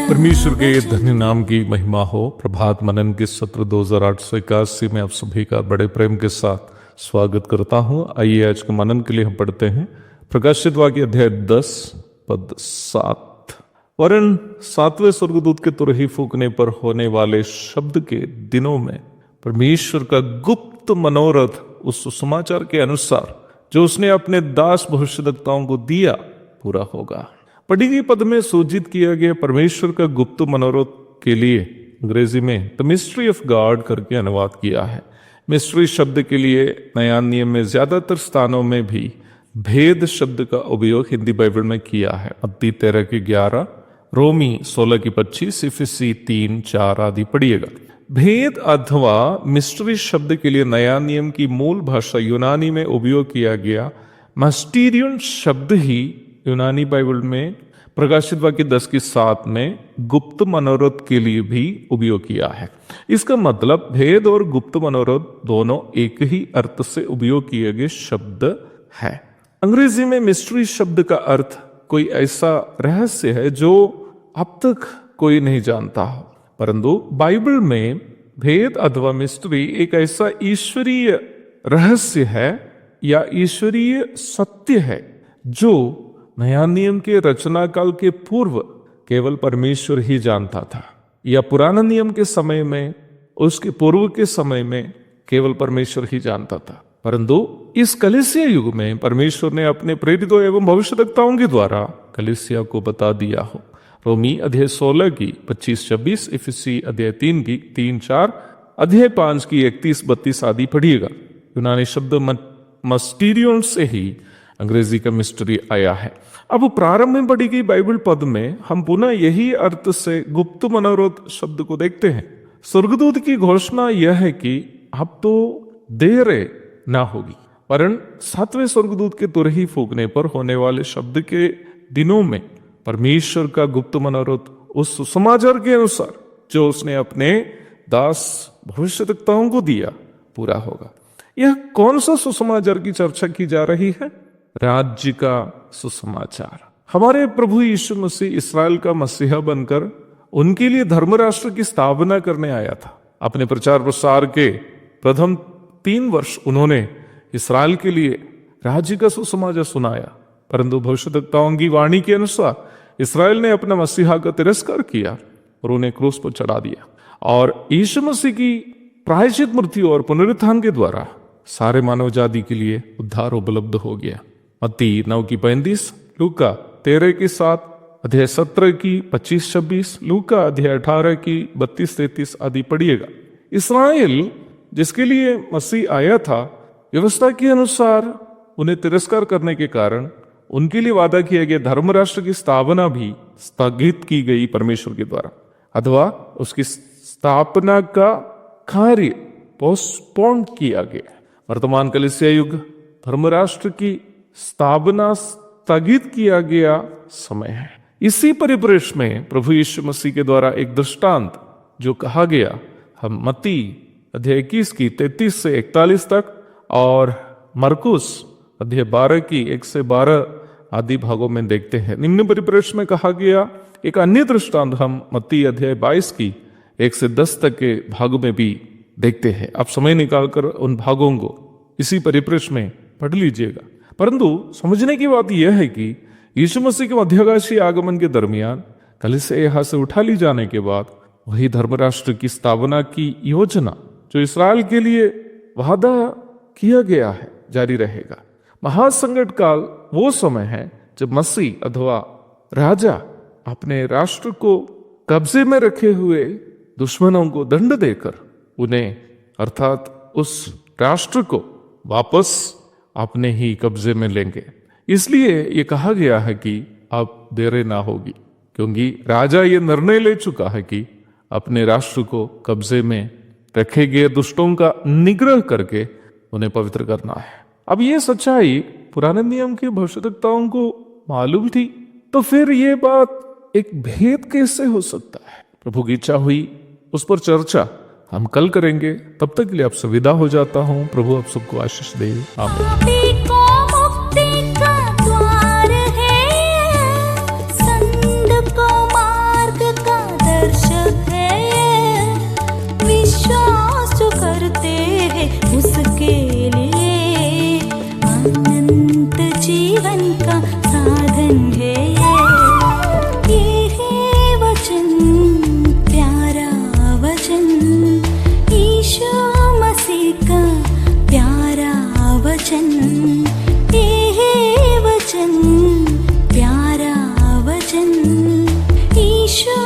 परमेश्वर के धन्य नाम की महिमा हो। प्रभात मनन के सत्र 2881 में आप सभी का बड़े प्रेम के साथ स्वागत करता हूं। आइए आज के मनन के लिए हम पढ़ते हैं प्रकाशित वाक्य अध्याय 10 पद 7। वरन 7वें स्वर्गदूत के तुरही फूंकने पर होने वाले शब्द के दिनों में परमेश्वर का गुप्त मनोरथ उस सुसमाचार के अनुसार जो उसने अपने दास भविष्यद्वक्ताओं को दिया पूरा होगा। पढ़ी गई पद में सूचित किया गया परमेश्वर का गुप्त मनोरथ के लिए अंग्रेजी में द मिस्ट्री ऑफ गॉड करके अनुवाद किया है। मिस्ट्री शब्द के लिए नया नियम में ज्यादातर स्थानों में भी भेद शब्द का उपयोग हिंदी बाइबल में किया है। मत्ती 13 की 11, रोमी 16 की 25, इफिसी 3-4 आदि पढ़िएगा। भेद अथवा मिस्ट्री शब्द के लिए नया नियम की मूल भाषा यूनानी में उपयोग किया गया मास्टीरियन शब्द ही यूनानी बाइबल में प्रकाशित वाक्य 10 की 7 में गुप्त मनोरथ के लिए भी उपयोग किया है। इसका मतलब भेद और गुप्त मनोरथ दोनों एक ही अर्थ से उपयोग किए गए शब्द है। अंग्रेजी में मिस्ट्री शब्द का अर्थ कोई ऐसा रहस्य है जो अब तक कोई नहीं जानता हो, परंतु बाइबल में भेद अथवा मिस्ट्री एक ऐसा ईश्वरीय रहस्य है या ईश्वरीय सत्य है जो नया नियम के रचना काल के पूर्व केवल परमेश्वर ही जानता था, या पुराना नियम के समय में उसके पूर्व के समय में केवल परमेश्वर ही जानता था। परंतु इस कलीसिया युग में परमेश्वर ने अपने प्रेरितों एवं भविष्यद्वक्ताओं के द्वारा कलीसिया को बता दिया हो। रोमी अध्याय 16 की 25-26, इफिसी अध्याय 3 की 3-4, अध्याय 5 की 31-32 आदि पढ़िएगा। यूनानी शब्द मस्टीरियन से ही अंग्रेजी का मिस्ट्री आया है। अब प्रारंभ में पढ़ी गई बाइबल पद में हम पुनः यही अर्थ से गुप्त मनोरथ शब्द को देखते हैं। स्वर्गदूत की घोषणा यह है कि अब तो देर ना होगी, वरन 7वें स्वर्गदूत के तुरही फूंकने पर होने वाले शब्द के दिनों में परमेश्वर का गुप्त मनोरथ उस सुसमाचार के अनुसार जो उसने अपने दास भविष्यद्वक्ताओं को दिया पूरा होगा। यह कौन सा सुसमाचार की चर्चा की जा रही है? राज्य का सुसमाचार। हमारे प्रभु यीशु मसीह इस्राएल का मसीहा बनकर उनके लिए धर्मराष्ट्र की स्थापना करने आया था। अपने प्रचार प्रसार के प्रथम 3 वर्ष उन्होंने इस्राएल के लिए राज्य का सुसमाचार सुनाया, परंतु भविष्यद्वक्ताओं की वाणी के अनुसार इस्राएल ने अपना मसीहा का तिरस्कार किया और उन्हें क्रूस पर चढ़ा दिया, और यीशु मसीह की प्रायश्चित मृत्यु और पुनरुत्थान के द्वारा सारे मानव जाति के लिए उद्धार उपलब्ध हो गया। मत्ती 9 की 35, लूका 13 की 7, अध्याय 17 की 25-26, लूका अध्याय 18 की 32-33 आदि पढ़िएगा। इस्राएल जिसके लिए मसीह आया था, व्यवस्था के अनुसार उन्हें तिरस्कार करने के कारण उनके लिए वादा किया गया धर्मराष्ट्र की स्थापना भी स्थगित की गई परमेश्वर के द्वारा, अथवा उसकी स्थापना का कार्य पोस्टपोन किया गया। वर्तमान कलीसिया युग धर्मराष्ट्र की स्थापना स्थगित किया गया समय है। इसी परिप्रेक्ष्य में प्रभु यीशु मसीह के द्वारा एक दृष्टांत जो कहा गया हम मत्ती अध्याय 21 की 33 से 41 तक और मरकुस अध्याय 12 की 1 से 12 आदि भागों में देखते हैं। निम्न परिप्रेक्ष्य में कहा गया एक अन्य दृष्टांत हम मत्ती अध्याय 22 की 1 से 10 तक के भाग में भी देखते हैं। आप समय निकालकर उन भागों को इसी परिप्रेक्ष्य में पढ़ लीजिएगा। परंतु समझने की बात यह है कि यीशु मसीह के मध्यकाशीय आगमन के दरमियान कलीसिया यहाँ से उठा ली जाने के बाद वही धर्मराष्ट्र की स्थापना की योजना जो इस्राएल के लिए वादा किया गया है जारी रहेगा। महासंकट काल वो समय है जब मसीह अथवा राजा अपने राष्ट्र को कब्जे में रखे हुए दुश्मनों को दंड देकर उन्हें अर्थात उस राष्ट्र को वापस अपने ही कब्जे में लेंगे। इसलिए ये कहा गया है कि अब देरी ना होगी, क्योंकि राजा ये निर्णय ले चुका है कि अपने राष्ट्र को कब्जे में रखे गए दुष्टों का निग्रह करके उन्हें पवित्र करना है। अब ये सच्चाई पुराने नियम के भविष्यद्वक्ताओं को मालूम थी, तो फिर ये बात एक भेद कैसे हो सकता है? प्रभु की इच्छा हुई उस पर चर्चा हम कल करेंगे। तब तक के लिए आपसे विदा हो जाता हूँ। प्रभु आप सबको आशीष दे। आमीन। उसके लिए अनंत जीवन का साधन है ये है वचन, प्यारा वचन, यीशु मसीह का प्यारा वचन। ये है वचन, प्यारा वचन, यीशु